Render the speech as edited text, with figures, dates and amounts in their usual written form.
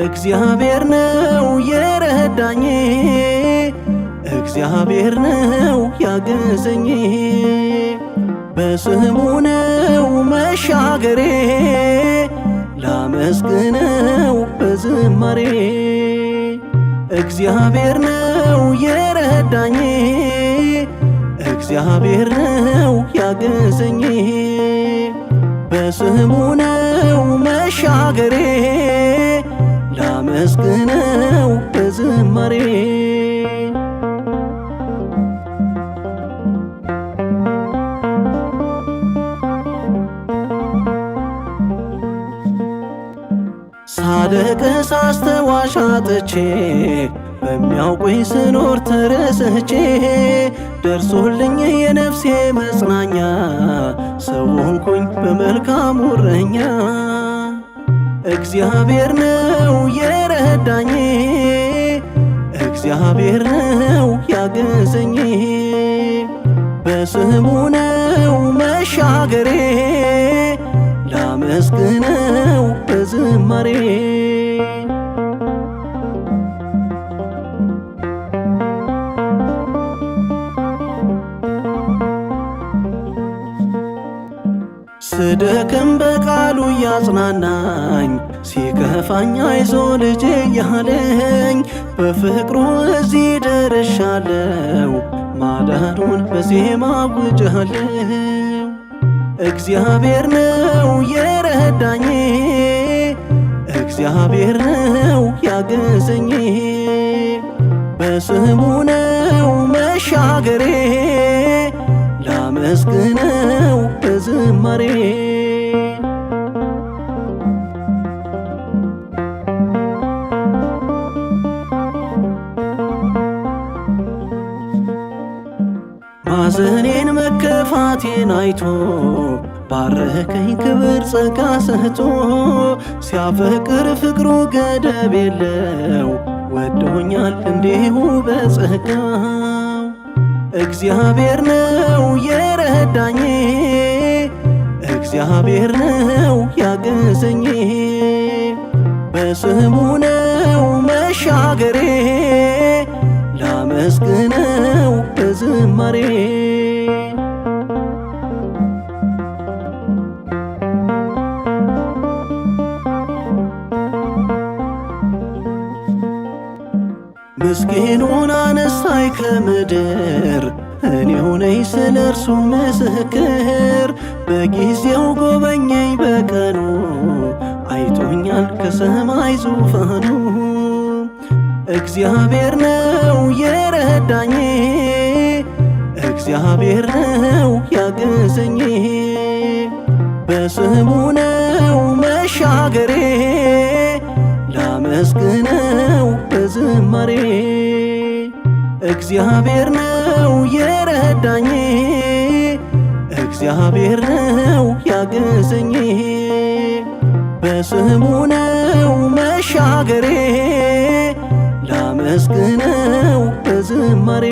እግዚአብሔር ነው የረዳኝ፣ እግዚአብሔር ነው ያገዘኝ። በስሙ ነው መሻገሬ፣ ላመስግነው በዝማሬ። እግዚአብሔር ነው የረዳኝ፣ እግዚአብሔር ነው ያገዘኝ። በስሙ ነው መሻገሬ፣ ላመስግነው በዝማሬ። ሳለቅስ አስተዋሽ አጥቼ በሚያውቁኝ ስኖር ተረስቼ፣ ደርሶልኝ የነፍሴ መጽናኛ፣ ሰው ሆንኩኝ በመልካሙ እረኛ። እግዚአብሔር ነው የረዳኝ፣ እግዚአብሔር ነው ያገዘኝ። በስሙ ነው መሻገሬ፣ ላመስግነው በዝማሬ። ስደክም በቃሉ ያጽናናኝ፣ ሲከፋኝ አይዞ ልጄ ያለኝ፣ በፍቅሩ እዚህ ደርሻለሁ፣ ማዳኑን በዜማ አውጃለሁ። እግዚአብሔር ነው የረዳኝ፣ እግዚአብሔር ነው ያገዘኝ። በስሙ ነው መሻገሬ፣ ላመስግነው በዝማሬ። ማዘኔን መከፋቴን አይቶ ባረከኝ ክብር ጸጋ ሰጥቶ፣ ሲያፈቅር ፍቅሩ ገደብ የለው፣ ወዶኛል እንዲሁ በጸጋው። እግዚአብሔር ነው የረዳኝ፣ እግዚአብሔር ነው ያገዘኝ። በስሙ ነው መሻገሬ፣ ላመስግነው በዝማሬ። ምስኪኑን አነሳኝ ከምድር፣ እኔው ነኝ ስለ እርሱ ምስክር። በጊዜው ጎበኘኝ በቀኑ፣ አይቶኛል ከሰማይ ዙፋኑ። እግዚአብሔር ነው የረዳኝ፣ እግዚአብሔር ነው ያገዘኝ። በስሙ ነው መሻገሬ፣ ላመስግነው በዝማሬ። እግዚአብሔር ነው የረዳኝ፣ እግዚአብሔር ነው ያገዘኝ። በስሙ ነው መሻገሬ፣ ላመስግነው በዝማሬ።